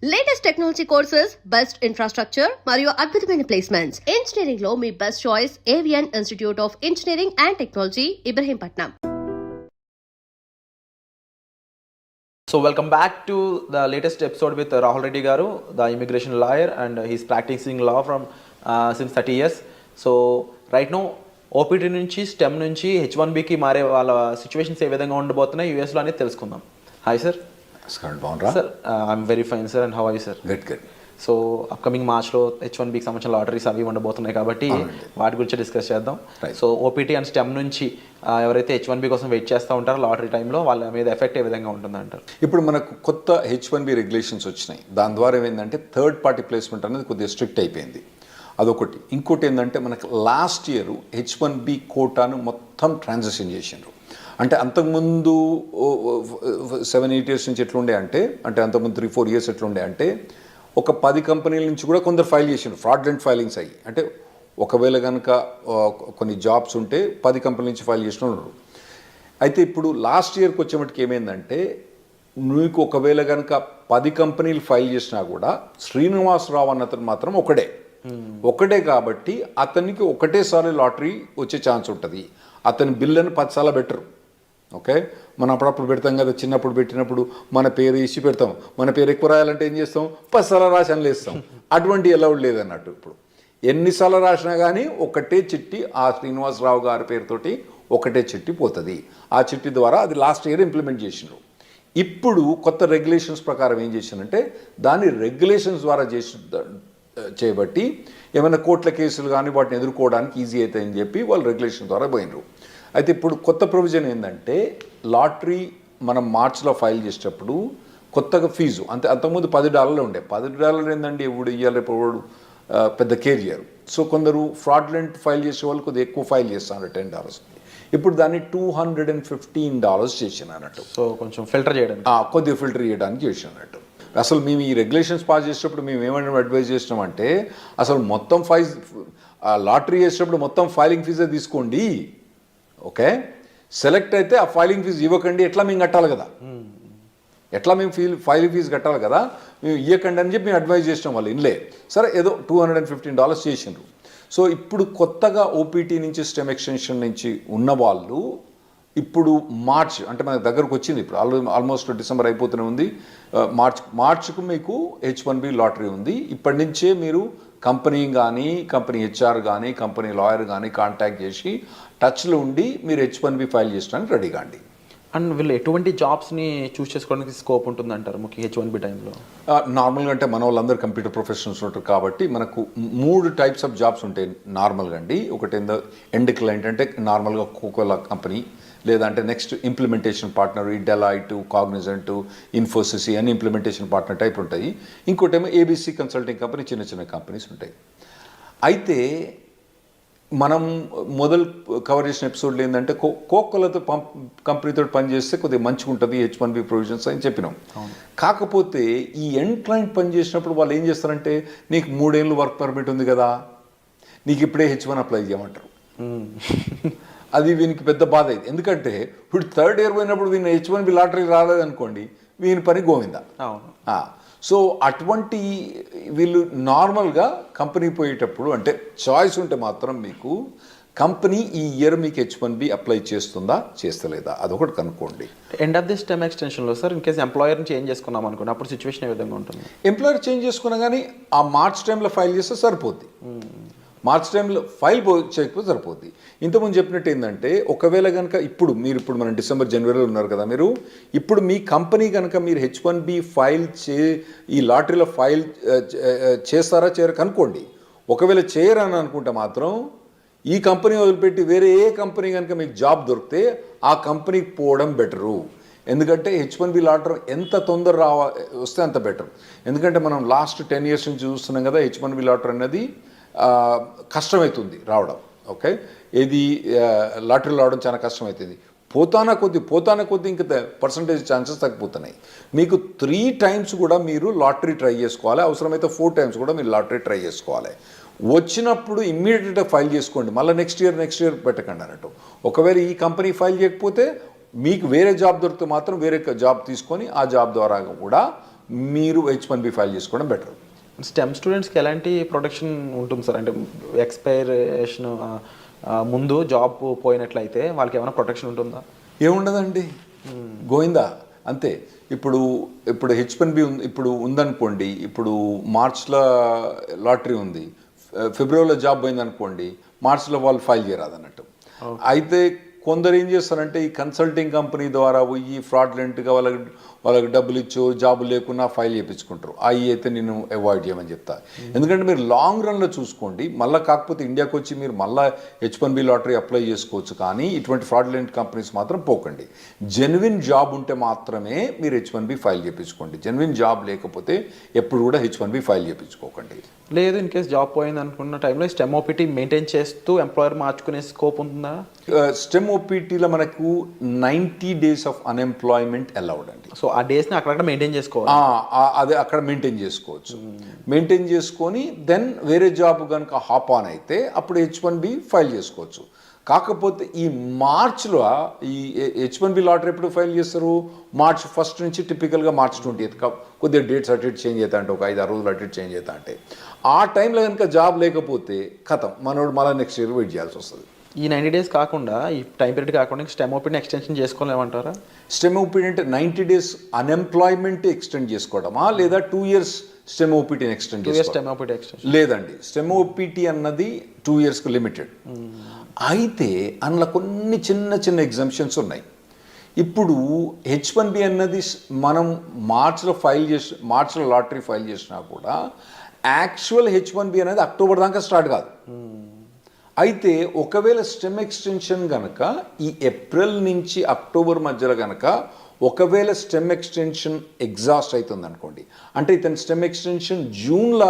Latest technology courses, best infrastructure మరియు అద్భుతమైన placements. Engineering లో మీ best choice AVN Institute of Engineering and Technology, Ibrahimpatnam. So welcome back to the latest episode with Rahul Reddy Garu, the immigration lawyer, and he's practicing law from since 30 years. So right now OPT నుంచి STEM నుంచి H1Bకి మారే వాళ్ళ situations ఏ విధంగా ఉండబోతున్నాయి యూఎస్లో అనేది తెలుసుకుందాం. Hi sir. Sir I'm very fine sir, and how are you sir? Good. So upcoming మార్చ్లో H1Bకి సంబంధించిన లాటరీస్ అవి ఉండబోతున్నాయి కాబట్టి వాటి గురించి డిస్కస్ చేద్దాం. సో ఓపీటీ అండ్ స్టెమ్ నుంచి ఎవరైతే H1B కోసం వెయిట్ చేస్తూ ఉంటారో లాటరీ టైంలో వాళ్ళ మీద ఎఫెక్ట్ ఏ విధంగా ఉంటుందంటారు? ఇప్పుడు మనకు కొత్త H1B రెగ్యులేషన్స్ వచ్చినాయి. దాని ద్వారా ఏమైందంటే థర్డ్ పార్టీ ప్లేస్మెంట్ అనేది కొద్దిగా స్ట్రిక్ట్ అయిపోయింది. అదొకటి. ఇంకోటి ఏంటంటే మనకు లాస్ట్ ఇయర్ H1B కోటాను మొత్తం ట్రాన్సాక్షన్ చేసిండ్రు. అంటే అంతకుముందు 7-8 years నుంచి ఎట్లుండే అంటే అంతకుముందు 3-4 years ఎట్లుండే అంటే ఒక 10 కంపెనీల నుంచి కూడా కొందరు ఫైల్ చేసిండ్రు, ఫ్రాడ్లెంట్ ఫైలింగ్స్ అయ్యి. అంటే ఒకవేళ కనుక కొన్ని జాబ్స్ ఉంటే 10 కంపెనీల నుంచి ఫైల్ చేసిన ఉన్నారు. అయితే ఇప్పుడు లాస్ట్ ఇయర్కి వచ్చేమటికి ఏమైందంటే నీకు ఒకవేళ కనుక 10 కంపెనీలు ఫైల్ చేసినా కూడా శ్రీనివాసరావు అన్నతను మాత్రం ఒకటే కాబట్టి అతనికి ఒకటేసారి లాటరీ వచ్చే ఛాన్స్ ఉంటుంది. అతని బిల్లుని 10 సార్లు బెటరు. ఓకే, మనం అప్పుడప్పుడు పెడతాం కదా, చిన్నప్పుడు పెట్టినప్పుడు మన పేరు ఇచ్చి పెడతాం. మన పేరు ఎక్కువ రాయాలంటే ఏం చేస్తాం, 10 సార్లు రాసి అనలేస్తాం. అటువంటి అలౌడ్ లేదన్నట్టు. ఇప్పుడు ఎన్నిసార్లు రాసినా కానీ ఒకటే చిట్టి ఆ శ్రీనివాసరావు గారి పేరుతోటి ఒకటే చిట్టి పోతుంది. ఆ చిట్టి ద్వారా అది లాస్ట్ ఇయర్ ఇంప్లిమెంట్ చేసినారు. ఇప్పుడు కొత్త రెగ్యులేషన్స్ ప్రకారం ఏం చేసినంటే దాన్ని రెగ్యులేషన్స్ ద్వారా చేయబట్టి ఏమైనా కోర్టుల కేసులు కానీ వాటిని ఎదుర్కోవడానికి ఈజీ అవుతాయని చెప్పి వాళ్ళు రెగ్యులేషన్ ద్వారా పోయినరు. అయితే ఇప్పుడు కొత్త ప్రొవిజన్ ఏంటంటే లాటరీ మనం మార్చ్లో ఫైల్ చేసేటప్పుడు కొత్తగా ఫీజు అంతకుముందు $10 ఉండే. $10 ఏంటండి ఇప్పుడు ఇవ్వాలి, ఇప్పుడు పెద్ద కేర్ చేయరు. సో కొందరు ఫ్రాడ్లెంట్ ఫైల్ చేసే వాళ్ళు కొద్దిగా ఎక్కువ ఫైల్ చేస్తున్నారు, $10. ఇప్పుడు దాన్ని $215 చేసినట్టు. సో కొంచెం ఫిల్టర్ చేయడానికి, కొద్దిగా ఫిల్టర్ చేయడానికి చేసినట్టు. అసలు మేము ఈ రెగ్యులేషన్స్ పాస్ చేసేటప్పుడు మేము ఏమైనా అడ్వైజ్ చేసినామంటే అసలు మొత్తం లాటరీ చేసేటప్పుడు మొత్తం ఫైలింగ్ ఫీజే తీసుకోండి. ఓకే, సెలెక్ట్ అయితే ఆ ఫైలింగ్ ఫీజు ఇవ్వకండి. ఎట్లా మేము కట్టాలి కదా, ఫైలింగ్ ఫీజు కట్టాలి కదా, మేము ఇవ్వకండి అని చెప్పి మేము అడ్వైజ్ చేసినాం. వాళ్ళు ఇన్లే సరే ఏదో $215 చేసిండ్రు. సో ఇప్పుడు కొత్తగా ఓపీటీ నుంచి స్టెమ్ ఎక్స్టెన్షన్ నుంచి ఉన్న వాళ్ళు ఇప్పుడు మార్చ్ అంటే మనకు దగ్గరకు వచ్చింది. ఇప్పుడు ఆల్మోస్ట్ డిసెంబర్ అయిపోతూనే ఉంది. మార్చ్కు మీకు H1B లాటరీ ఉంది. ఇప్పటి నుంచే మీరు కంపెనీ కానీ, కంపెనీ హెచ్ఆర్ కానీ, కంపెనీ లాయర్ కానీ కాంటాక్ట్ చేసి టచ్లో ఉండి మీరు H1B ఫైల్ చేయడానికి రెడీ కాండి. అండ్ వీళ్ళు ఎటువంటి జాబ్స్ని చూస్ చేసుకోవడానికి స్కోప్ ఉంటుందంటారు ముఖ్యంగా H1B టైంలో? నార్మల్గా అంటే మన వాళ్ళందరూ కంప్యూటర్ ప్రొఫెషనల్స్ ఉంటారు కాబట్టి మనకు 3 types ఆఫ్ జాబ్స్ ఉంటాయి నార్మల్గా అండి. ఒకటి ఎండ్ క్లయింట్ అంటే నార్మల్గా కోకోలా కంపెనీ, లేదంటే నెక్స్ట్ ఇంప్లిమెంటేషన్ పార్ట్నర్, ఈ డెలాయిట్, కాగ్నిజెంట్, ఇన్ఫోసిస్ అని ఇంప్లిమెంటేషన్ పార్ట్నర్ టైప్ ఉంటాయి. ఇంకోటేమో ABC కన్సల్టింగ్ కంపెనీ, చిన్న కంపెనీస్ ఉంటాయి. అయితే మనం మొదలు కవర్ చేసిన ఎపిసోడ్లో ఏంటంటే కోకోలతో కంపెనీతో పనిచేస్తే కొద్దిగా మంచిగా ఉంటుంది H1B ప్రొవిజన్స్ అని చెప్పినాం. కాకపోతే ఈ ఎండ్ క్లయింట్ పనిచేసినప్పుడు వాళ్ళు ఏం చేస్తారంటే నీకు 3 ఏళ్ళు వర్క్ పర్మిట్ ఉంది కదా, నీకు ఇప్పుడే H1 అప్లై చేయమంటారు. అది వీనికి పెద్ద బాధ అయింది. ఎందుకంటే ఇప్పుడు 3rd year పోయినప్పుడు వీని H1B లాటరీ రాలేదనుకోండి, వీని పని గోవిందా. సో అటువంటి వీళ్ళు నార్మల్గా కంపెనీ పోయేటప్పుడు అంటే చాయిస్ ఉంటే మాత్రం మీకు కంపెనీ ఈ ఇయర్ మీకు H1B అప్లై చేస్తుందా చేస్తలేదా అదొకటి కనుక్కోండి. ఎండ్ ఆఫ్ ది స్టెమ్ ఎక్స్టెన్షన్లో సార్ ఇన్ కేసు ఎంప్లాయర్ని చేంజ్ చేసుకున్నాం అనుకోండి, అప్పుడు సిచ్యువేషన్ ఏ విధంగా ఉంటుంది? ఎంప్లాయర్ చేంజ్ చేసుకున్నా కానీ ఆ మార్చ్ టైంలో ఫైల్ చేస్తే సరిపోద్ది. మార్చ్ టైంలో ఫైల్ చేయకపోతే సరిపోద్ది. ఇంతకుముందు చెప్పినట్టు ఏంటంటే ఒకవేళ కనుక ఇప్పుడు మనం డిసెంబర్ జనవరిలో ఉన్నారు కదా, మీరు ఇప్పుడు మీ కంపెనీ కనుక మీరు H1B ఫైల్ ఈ లాటరీలో ఫైల్ చేస్తారా చేయరు కనుక్కోండి. ఒకవేళ చేయరని అనుకుంటే మాత్రం ఈ కంపెనీ వదిలిపెట్టి వేరే ఏ కంపెనీ కనుక మీకు జాబ్ దొరికితే ఆ కంపెనీకి పోవడం బెటరు. ఎందుకంటే H1B లాటరీ ఎంత తొందర వస్తే అంత బెటర్. ఎందుకంటే మనం లాస్ట్ 10 years నుంచి చూస్తున్నాం కదా, H1B లాటరీ అనేది కష్టమవుతుంది రావడం. ఓకే, ఇది లాటరీలో రావడం చాలా కష్టమవుతుంది. పోతానా కొద్ది ఇంకా పర్సంటేజ్ ఛాన్సెస్ తగ్గిపోతున్నాయి. మీకు 3 times కూడా మీరు లాటరీ ట్రై చేసుకోవాలి, అవసరమైతే 4 times కూడా మీరు లాటరీ ట్రై చేసుకోవాలి. వచ్చినప్పుడు ఇమ్మీడియట్గా ఫైల్ చేసుకోండి, మళ్ళీ నెక్స్ట్ ఇయర్ పెట్టకండి అన్నట్టు. ఒకవేళ ఈ కంపెనీ ఫైల్ చేయకపోతే మీకు వేరే జాబ్ దొరికితే మాత్రం వేరే జాబ్ తీసుకొని ఆ జాబ్ ద్వారా కూడా మీరు H1B ఫైల్ చేసుకోవడం బెటర్. స్టెమ్ స్టూడెంట్స్కి ఎలాంటి ప్రొటెక్షన్ ఉంటుంది సార్? అంటే ఎక్స్పైరేషన్ ముందు జాబ్ పోయినట్లయితే వాళ్ళకి ఏమైనా ప్రొటెక్షన్ ఉంటుందా? ఏముండదండి, గోయిందా అంతే. ఇప్పుడు H1B ఇప్పుడు ఉందనుకోండి, ఇప్పుడు మార్చ్లో లాటరీ ఉంది, ఫిబ్రవరిలో జాబ్ పోయిందనుకోండి, మార్చ్లో వాళ్ళు ఫైల్ చేయరాదు అన్నట్టు. అయితే కొందరు ఏం చేస్తారంటే ఈ కన్సల్టింగ్ కంపెనీ ద్వారా పోయి ఫ్రాడ్లెంట్గా వాళ్ళకి డబ్బులు ఇచ్చో జాబ్ లేకున్నా ఫైల్ చేయించుకుంటారు. అవి అయితే నేను అవాయిడ్ చేయమని చెప్తా. ఎందుకంటే మీరు లాంగ్ రన్లో చూసుకోండి, మళ్ళీ కాకపోతే ఇండియాకి వచ్చి మీరు మళ్ళీ H1B లాటరీ అప్లై చేసుకోవచ్చు, కానీ ఇటువంటి ఫ్రాడ్లెంట్ కంపెనీస్ మాత్రం పోకండి. జెన్యున్ జాబ్ ఉంటే మాత్రమే మీరు H1B ఫైల్ చేయించుకోండి. జెన్యున్ జాబ్ లేకపోతే ఎప్పుడు కూడా H1B ఫైల్ చేయించుకోకండి. లేదు, ఇన్ కేస్ జాబ్ పోయింది అనుకున్న టైంలో స్టెమ్ ఓపీటీ మెయింటైన్ చేస్తూ ఎంప్లాయర్ మార్చుకునే స్కోప్ ఉంటుందా? స్టెమ్ ఓపీటీలో మనకు 90 days ఆఫ్ అన్ఎంప్లాయ్మెంట్ అలౌడ్ అండి. సో ఆ డేస్ని అక్కడక్కడ మెయింటైన్ చేసుకోవాలి. అదే అక్కడ మెయింటైన్ చేసుకోవచ్చు. మెయింటైన్ చేసుకొని దెన్ వేరే జాబ్ కనుక హాప్ ఆన్ అయితే అప్పుడు H1B ఫైల్ చేసుకోవచ్చు. కాకపోతే ఈ మార్చ్లో ఈ H1B లాటరీ ఎప్పుడు ఫైల్ చేస్తారు? మార్చ్ 1 నుంచి టిపికల్గా మార్చ్ 20th కొద్దిగా డేట్స్ అటు ఇటు చేంజ్ అవుతా అంటే ఒక 5-6 రోజులు అటు ఇటు చేంజ్ అవుతా అంటే ఆ టైంలో కనుక జాబ్ లేకపోతే కథం, మనోడు మళ్ళీ నెక్స్ట్ ఇయర్ వెయిట్ చేయాల్సి వస్తుంది. ఈ 90 days కాకుండా, ఈ టైం పీరియడ్ కాకుండా స్టెమ్ ఓపీటీని ఎక్స్టెన్షన్ చేసుకోలేమంటారా? స్టెమ్ ఓపీటీ అంటే 90 days అన్ఎంప్లాయ్మెంట్ ఎక్స్టెండ్ చేసుకోవడమా, లేదా 2 years స్టెమ్ ఓపీటీని ఎక్స్టెండ్ చేసుకోవడం? లేదండి, స్టెమ్ ఓపీటీ అన్నది 2 yearsకి లిమిటెడ్. అయితే అందులో కొన్ని చిన్న చిన్న ఎగ్జామ్షన్స్ ఉన్నాయి. ఇప్పుడు H1B అన్నది మనం మార్చ్లో లాటరీ ఫైల్ చేసినా కూడా యాక్చువల్ H1B అనేది అక్టోబర్ దాకా స్టార్ట్ కాదు. అయితే ఒకవేళ స్టెమ్ ఎక్స్టెన్షన్ కనుక ఈ ఏప్రిల్ నుంచి అక్టోబర్ మధ్యలో కనుక ఒకవేళ స్టెమ్ ఎక్స్టెన్షన్ ఎగ్జాస్ట్ అవుతుంది అనుకోండి, అంటే ఇతని స్టెమ్ ఎక్స్టెన్షన్ జూన్లో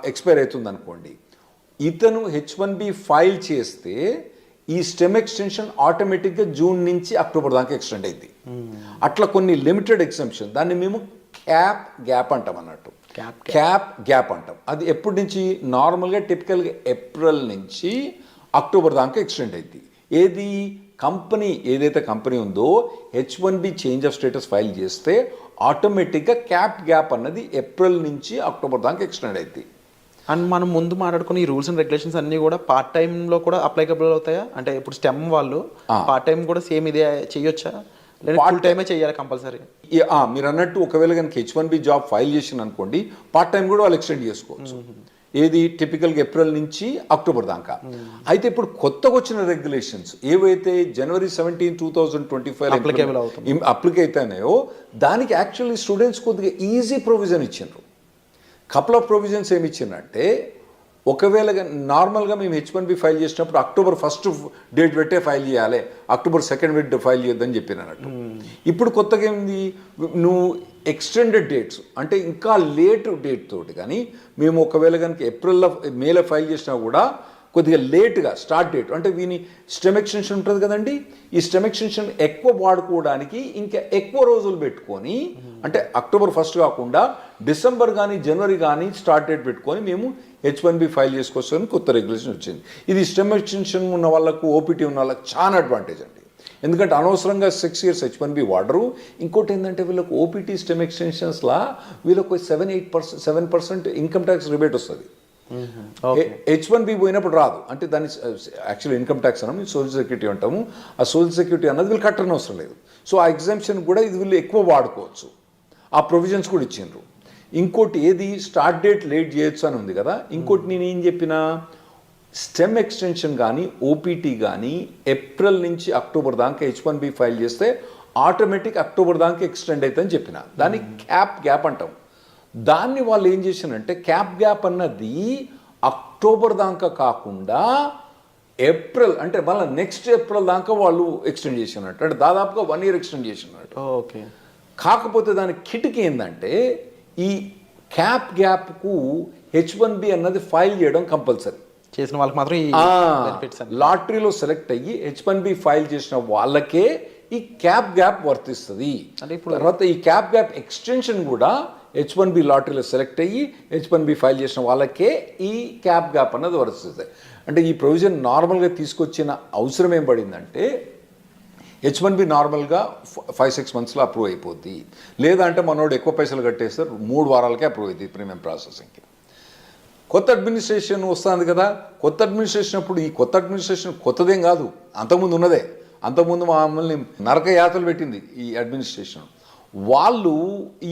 ఎక్స్పైర్ అవుతుంది అనుకోండి, ఇతను H1B ఫైల్ చేస్తే ఈ స్టెమ్ ఎక్స్టెన్షన్ ఆటోమేటిక్గా జూన్ నుంచి అక్టోబర్ దాకా ఎక్స్టెండ్ అయింది. అట్లా కొన్ని లిమిటెడ్ ఎగ్జామ్షన్, దాన్ని మేము క్యాప్ గ్యాప్ అంటాం అన్నట్టు. క్యాప్ గ్యాప్ అంటాం. అది ఎప్పటి నుంచి? నార్మల్గా టిపికల్గా ఏప్రిల్ నుంచి అక్టోబర్ దాకా ఎక్స్టెండ్ అయింది. ఏది ఏదైతే కంపెనీ ఉందో H1B change of status file చేస్తే ఆటోమేటిక్గా క్యాప్ గ్యాప్ అన్నది ఏప్రిల్ నుంచి అక్టోబర్ దాకా ఎక్స్టెండ్ అయింది. అండ్ మనం ముందు మాట్లాడుకున్న ఈ రూల్స్ అండ్ రెగ్యులేషన్స్ అన్నీ కూడా పార్ట్ టైంలో కూడా అప్లైకబుల్ అవుతాయా? అంటే ఇప్పుడు స్టెమ్ వాళ్ళు పార్ట్ టైం కూడా సేమ్ ఇదే చేయొచ్చా, లేదా ఫుల్ టైమే చేయాలి కంపల్సరీ? మీరు అన్నట్టు ఒకవేళ కనుక H1B జాబ్ ఫైల్ చేసిన అనుకోండి, పార్ట్ టైం కూడా వాళ్ళు ఎక్స్టెండ్ చేసుకోవచ్చు. ఏది? టిపికల్గా ఏప్రిల్ నుంచి అక్టోబర్ దాకా. అయితే ఇప్పుడు కొత్తగా వచ్చిన రెగ్యులేషన్స్ ఏవైతే January 17, 2025 అప్లిక్ అవుతాయో దానికి యాక్చువల్లీ స్టూడెంట్స్ కొద్దిగా ఈజీ ప్రొవిజన్ ఇచ్చిండ్రు. కపుల్ ఆఫ్ ప్రొవిజన్స్ ఏమి ఇచ్చిందంటే, ఒకవేళ నార్మల్గా మేము H1B ఫైల్ చేసినప్పుడు October 1st డేట్ పెట్టే ఫైల్ చేయాలి, October 2nd ఫైల్ చేయొద్దని చెప్పినట్టు. ఇప్పుడు కొత్తగా ఏంది, నువ్వు ఎక్స్టెండెడ్ డేట్స్ అంటే ఇంకా లేట్ డేట్ తోటి కానీ మేము ఒకవేళ కనుక మేలో ఫైల్ చేసినా కూడా కొద్దిగా లేట్గా స్టార్ట్ డేట్ అంటే వీని స్టెమ్ ఎక్స్టెన్షన్ ఉంటుంది కదండి, ఈ స్టెమ్ ఎక్స్టెన్షన్ ఎక్కువ వాడుకోవడానికి ఇంకా ఎక్కువ రోజులు పెట్టుకొని, అంటే October 1st కాకుండా డిసెంబర్ కానీ జనవరి కానీ స్టార్ట్ డేట్ పెట్టుకొని మేము H1B ఫైల్ చేసుకోవచ్చని కొత్త రెగ్యులేషన్ వచ్చింది. ఇది స్టెమ్ ఎక్స్టెన్షన్ ఉన్న వాళ్ళకు, ఓపీటీ ఉన్న వాళ్ళకి చాలా అడ్వాంటేజ్ అండి. ఎందుకంటే అనవసరంగా 6 years H1B వాడరు. ఇంకోటి ఏంటంటే వీళ్ళకు ఓపీటీ స్టెమ్ ఎక్స్టెన్షన్స్లా వీళ్ళకు 7% ఇన్కమ్ ట్యాక్స్ రిబేట్ వస్తుంది. H1B పోయినప్పుడు రాదు. అంటే దాన్ని యాక్చువల్ ఇన్కమ్ ట్యాక్స్ అన్నాము, సోషల్ సెక్యూరిటీ అంటాము. ఆ సోషల్ సెక్యూరిటీ అన్నది వీళ్ళు కట్టని అవసరం లేదు. సో ఆ ఎగ్జామ్షన్ కూడా ఇది వీళ్ళు ఎక్కువ వాడుకోవచ్చు. ఆ ప్రొవిజన్స్ కూడా ఇచ్చిండ్రు. ఇంకోటి ఏది, స్టార్ట్ డేట్ లేట్ చేయొచ్చు అని ఉంది కదా. ఇంకోటి నేను ఏం చెప్పినా, స్టెమ్ ఎక్స్టెన్షన్ కానీ ఓపీటీ కానీ ఏప్రిల్ నుంచి అక్టోబర్ దాకా H1B ఫైల్ చేస్తే ఆటోమేటిక్ అక్టోబర్ దాకా ఎక్స్టెండ్ అవుతుందని చెప్పిన. దాన్ని క్యాప్ గ్యాప్ అంటాం. దాన్ని వాళ్ళు ఏం చేశారంటే, క్యాప్ గ్యాప్ అన్నది అక్టోబర్ దాకా కాకుండా ఏప్రిల్ అంటే మళ్ళీ నెక్స్ట్ ఏప్రిల్ దాకా వాళ్ళు ఎక్స్టెండ్ చేసినట్టు, అంటే దాదాపుగా 1 year ఎక్స్టెండ్ చేసినట్టు. ఓకే. కాకపోతే దాని కిటికీ ఏంటంటే, ఈ క్యాప్ గ్యాప్కు H1B అన్నది ఫైల్ చేయడం కంపల్సరీ. చేసిన వాళ్ళకి మాత్రం లాటరీలో సెలెక్ట్ అయ్యి H1B ఫైల్ చేసిన వాళ్ళకే ఈ క్యాప్ గ్యాప్ వర్తిస్తుంది. అంటే ఇప్పుడు తర్వాత ఈ క్యాప్ గ్యాప్ ఎక్స్టెన్షన్ కూడా H1B లాటరీలో సెలెక్ట్ అయ్యి H1B ఫైల్ చేసిన వాళ్ళకే ఈ క్యాప్ గ్యాప్ అన్నది వర్తిస్తుంది. అంటే ఈ ప్రొవిజన్ నార్మల్గా తీసుకొచ్చిన అవసరం ఏం పడిందంటే, H1B నార్మల్గా 5-6 మంత్స్లో అప్రూవ్ అయిపోద్ది. లేదంటే మనోడు ఎక్కువ పైసలు కట్టేస్తారు 3 వారాలకే అప్రూవ్ అవుతుంది ప్రీమియం ప్రాసెసింగ్కి. కొత్త అడ్మినిస్ట్రేషన్ వస్తుంది కదా, కొత్త అడ్మినిస్ట్రేషన్ అప్పుడు ఈ కొత్త అడ్మినిస్ట్రేషన్ కొత్తదేం కాదు, అంతకుముందు ఉన్నదే. అంతకుముందు మమ్మల్ని నరక యాతలు పెట్టింది ఈ అడ్మినిస్ట్రేషన్. వాళ్ళు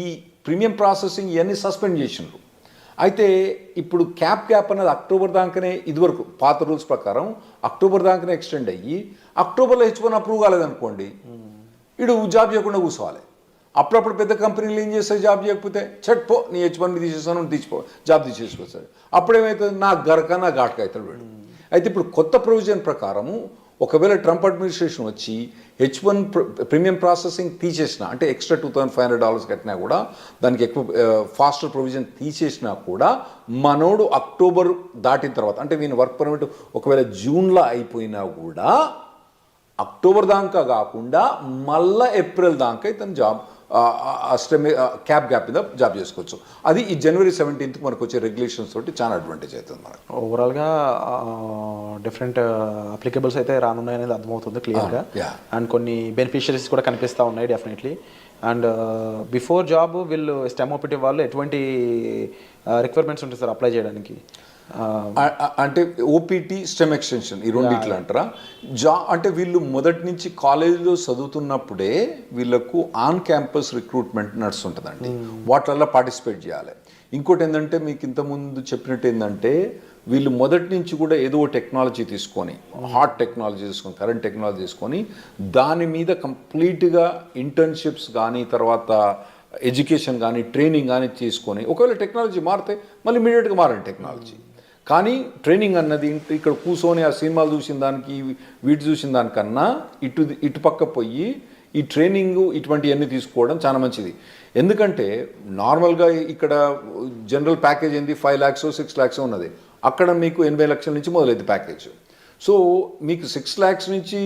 ఈ ప్రీమియం ప్రాసెసింగ్ ఇవన్నీ సస్పెండ్ చేసిండ్రు. అయితే ఇప్పుడు క్యాప్ అనేది అక్టోబర్ దాకానే, ఇదివరకు పాత రూల్స్ ప్రకారం అక్టోబర్ దాకానే ఎక్స్టెండ్ అయ్యి అక్టోబర్లో H1 అప్రూవ్ కాలేదనుకోండి, ఇడు జాబ్ చేయకుండా కూర్చోవాలి. అప్పుడప్పుడు పెద్ద కంపెనీలు ఏం చేస్తాయి, జాబ్ చేయకపోతే పో నీ H1 తీసేస్తాను తీసిపో, జాబ్ తీసేసుకొస్తాడు. అప్పుడేమవుతుంది, నా గరక నా ఘాటుక అవుతాడు వీడు. అయితే ఇప్పుడు కొత్త ప్రొవిజన్ ప్రకారము ఒకవేళ ట్రంప్ అడ్మినిస్ట్రేషన్ వచ్చి H1 ప్రీమియం ప్రాసెసింగ్ తీసేసినా, అంటే ఎక్స్ట్రా $2,500 కట్టినా కూడా, దానికి ఎక్కువ ఫాస్టర్ ప్రొవిజన్ తీసేసినా కూడా, మనోడు అక్టోబర్ దాటిన తర్వాత, అంటే వీని వర్క్ పర్మిట్ ఒకవేళ జూన్లో అయిపోయినా కూడా అక్టోబర్ దాకా కాకుండా మళ్ళీ ఏప్రిల్ దాకా ఇతను జాబ్ క్యాప్ మీద జాబ్ చేసుకోవచ్చు. అది ఈ January 17th మనకు వచ్చే రెగ్యులేషన్స్ తోటి చాలా అడ్వాంటేజ్ అవుతుంది మనకు. ఓవరాల్గా డిఫరెంట్ అప్లికేబుల్స్ అయితే రానున్నాయనేది అర్థమవుతుంది క్లియర్గా. అండ్ కొన్ని బెనిఫిషరీస్ కూడా కనిపిస్తూ ఉన్నాయి డెఫినెట్లీ. అండ్ బిఫోర్ జాబ్ వీళ్ళు స్టెమ్ ఓపీటీ వాళ్ళు ఎటువంటి రిక్వైర్మెంట్స్ ఉంటాయి సార్ అప్లై చేయడానికి? అంటే ఓపీటీ స్టెమ్ ఎక్స్టెన్షన్ ఈ రెండిట్లు అంటారా? అంటే వీళ్ళు మొదటి నుంచి కాలేజీలో చదువుతున్నప్పుడే వీళ్ళకు ఆన్ క్యాంపస్ రిక్రూట్మెంట్ నడుస్తుంటుందండి. వాటిల్లో పార్టిసిపేట్ చేయాలి. ఇంకోటి ఏంటంటే, మీకు ఇంతకుముందు చెప్పినట్టు ఏంటంటే, వీళ్ళు మొదటి నుంచి కూడా ఏదో టెక్నాలజీ తీసుకొని, హాట్ టెక్నాలజీ తీసుకొని, కరెంట్ టెక్నాలజీ తీసుకొని, దాని మీద కంప్లీట్గా ఇంటర్న్షిప్స్ కానీ, తర్వాత ఎడ్యుకేషన్ కానీ, ట్రైనింగ్ కానీ తీసుకొని, ఒకవేళ టెక్నాలజీ మారితే మళ్ళీ ఇమీడియట్గా మారండి టెక్నాలజీ. కానీ ట్రైనింగ్ అన్నది ఇక్కడ కూర్చొని ఆ సినిమాలు చూసిన దానికి వీటి చూసిన దానికన్నా ఇటు పక్క పోయి ఈ ట్రైనింగ్ ఇటువంటివన్నీ తీసుకోవడం చాలా మంచిది. ఎందుకంటే నార్మల్గా ఇక్కడ జనరల్ ప్యాకేజ్ ఏంది 5 lakhs 6 lakhs ఉన్నది. అక్కడ మీకు 80 లక్షల నుంచి మొదలైంది ప్యాకేజ్. సో మీకు 6 lakhs నుంచి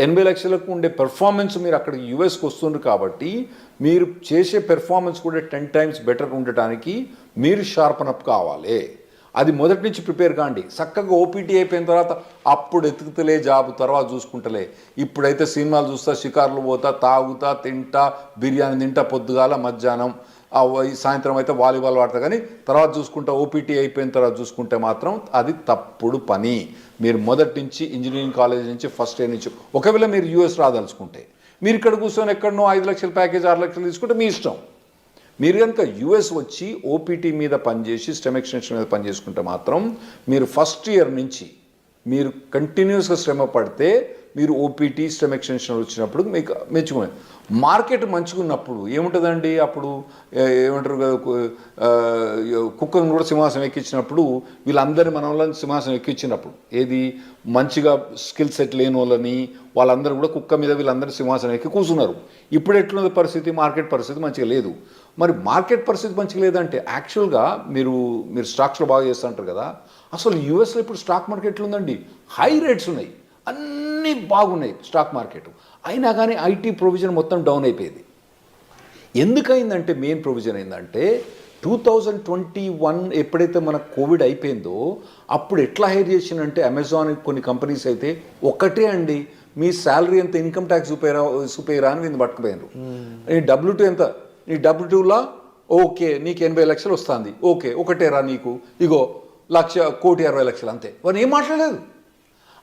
80 లక్షలకు ఉండే పెర్ఫార్మెన్స్ మీరు అక్కడ యూఎస్కి వస్తుండ్రు కాబట్టి, మీరు చేసే పెర్ఫార్మెన్స్ కూడా 10 times బెటర్ ఉండటానికి మీరు షార్పన్ అప్ కావాలి. అది మొదటి నుంచి ప్రిపేర్ కాండి. చక్కగా ఓపీటీ అయిపోయిన తర్వాత అప్పుడు ఎతుకుతలే జాబ్, తర్వాత చూసుకుంటలే. ఇప్పుడైతే సినిమాలు చూస్తా, షికార్లు పోతా, తాగుతా, తింటా, బిర్యానీ తింటా, పొద్దుగాల మధ్యాహ్నం, సాయంత్రం అయితే వాలీబాల్ ఆడతా, కానీ తర్వాత చూసుకుంటా, ఓపీటీ అయిపోయిన తర్వాత చూసుకుంటే మాత్రం అది తప్పుడు పని. మీరు మొదటి నుంచి ఇంజనీరింగ్ కాలేజ్ నుంచి ఫస్ట్ ఇయర్ నుంచి, ఒకవేళ మీరు యూఎస్ రాదలుచుకుంటే, మీరు ఇక్కడ కూర్చొని ఎక్కడనో 5 లక్షల ప్యాకేజ్ 6 లక్షలు తీసుకుంటే మీ ఇష్టం. మీరు కనుక యూఎస్ వచ్చి ఓపీటీ మీద పనిచేసి స్టెమ్ ఎక్స్టెన్షన్ మీద పనిచేసుకుంటే మాత్రం మీరు ఫస్ట్ ఇయర్ నుంచి మీరు కంటిన్యూస్గా శ్రమ పడితే మీరు ఓపీటీ స్టెమ్ ఎక్స్టెన్షన్ వచ్చినప్పుడు మీకు మెచ్చుకునే మార్కెట్ మంచుకున్నప్పుడు ఏముంటుందండి, అప్పుడు ఏమంటారు కదా, కుక్కను కూడా సింహాసనం ఎక్కించినప్పుడు వీళ్ళందరినీ మన వాళ్ళని సింహాసనం ఎక్కించినప్పుడు, ఏది మంచిగా స్కిల్ సెట్ లేని వాళ్ళని వాళ్ళందరూ కూడా కుక్క మీద వీళ్ళందరూ సింహాసనం ఎక్కి కూర్చున్నారు. ఇప్పుడు ఎట్లున్నది పరిస్థితి, మార్కెట్ పరిస్థితి మంచిగా లేదు. మరి మార్కెట్ పరిస్థితి మంచిగా లేదంటే యాక్చువల్గా మీరు స్టాక్స్లో బాగా చేస్తూ ఉంటారు కదా, అసలు యూఎస్లో ఇప్పుడు స్టాక్ మార్కెట్లు ఉందండి, హై రేట్స్ ఉన్నాయి, అన్నీ బాగున్నాయి స్టాక్ మార్కెట్. అయినా కానీ ఐటీ ప్రొవిజన్ మొత్తం డౌన్ అయిపోయింది. ఎందుకైందంటే మెయిన్ ప్రొవిజన్ ఏంటంటే 2021 ఎప్పుడైతే మన కోవిడ్ అయిపోయిందో అప్పుడు ఎట్లా హైర్ చేసిందంటే, అమెజాన్ కొన్ని కంపెనీస్ అయితే ఒకటే అండి, మీ శాలరీ ఎంత, ఇన్కమ్ ట్యాక్స్ చూపేరా అని వీళ్ళు పట్టుకుపోయినారు. నీ W2 ఎంత, నీ W2లా ఓకే నీకు 80 లక్షలు వస్తుంది, ఓకే ఒకటేరా నీకు, ఇగో 1,60,60,000 అంతే. వారు ఏం మాట్లాడలేదు.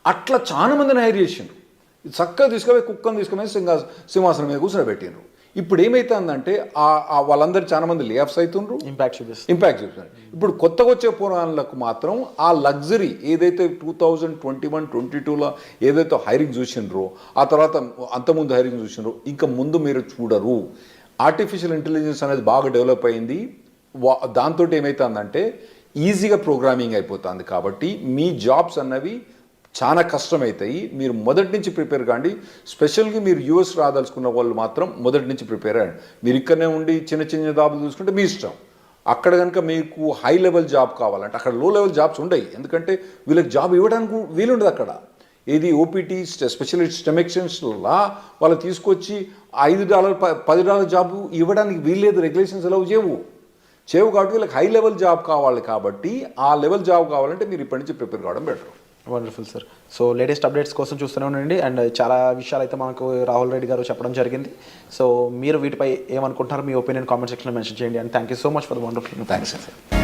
అట్లా చాలా మందిని హైర్ చేసిండ్రు. చక్కగా తీసుకుపోయి కుక్కను తీసుకుపోయి సింహాసనం మీద కూర్చోబెట్టిండ్రు. ఇప్పుడు ఏమవుతుందంటే వాళ్ళందరూ చాలా మంది లే ఆఫ్స్ అవుతుండ్రు, ఇంపాక్ట్ చూపిస్తున్నారు. ఇప్పుడు కొత్తగా వచ్చే పురాణాలకు మాత్రం ఆ లగ్జరీ ఏదైతే 2021-22లో ఏదైతే హైరింగ్ చూసిండ్రో, ఆ తర్వాత అంతకుముందు హైరింగ్ చూసిండ్రో, ఇంకా ముందు మీరు చూడరు. ఆర్టిఫిషియల్ ఇంటెలిజెన్స్ అనేది బాగా డెవలప్ అయింది. దాంతో ఏమవుతుందంటే ఈజీగా ప్రోగ్రామింగ్ అయిపోతుంది. కాబట్టి మీ జాబ్స్ అన్నవి చాలా కష్టమవుతాయి. మీరు మొదటి నుంచి ప్రిపేర్ కాండి. స్పెషల్గా మీరు యూఎస్ రాదలుచుకున్న వాళ్ళు మాత్రం మొదటి నుంచి ప్రిపేర్ అయ్యండి. మీరు ఇక్కడనే ఉండి చిన్న చిన్న జాబ్లు చూసుకుంటే మీ ఇష్టం. అక్కడ కనుక మీకు హై లెవెల్ జాబ్ కావాలంటే అక్కడ లో లెవెల్ జాబ్స్ ఉండవు. ఎందుకంటే వీళ్ళకి జాబ్ ఇవ్వడానికి వీలుండదు అక్కడ. ఏది ఓపీటీ స్పెషలిస్ట్ స్టెమ్ ఎక్స్టెన్షన్లా వాళ్ళు తీసుకొచ్చి $5 $10 జాబ్ ఇవ్వడానికి వీల్లేదు. రెగ్యులేషన్స్ ఎలా చేయవు కాబట్టి వీళ్ళకి హై లెవెల్ జాబ్ కావాలి. కాబట్టి ఆ లెవెల్ జాబ్ కావాలంటే మీరు ఇప్పటి నుంచి ప్రిపేర్ కావడం better. Wonderful sir. So latest updates కోసం చూస్తూనే ఉండండి. అండ్ చాలా విషయాలు అయితే మనకు రాహుల్ రెడ్డి గారు చెప్పడం జరిగింది. సో మీరు వీటిపై ఏమనుకుంటున్నారు, మీ ఒపీనియన్ కామెంట్ సెక్షన్లో మెన్షన్ చేయండి. And thank you so much for the wonderful. Thanks sir.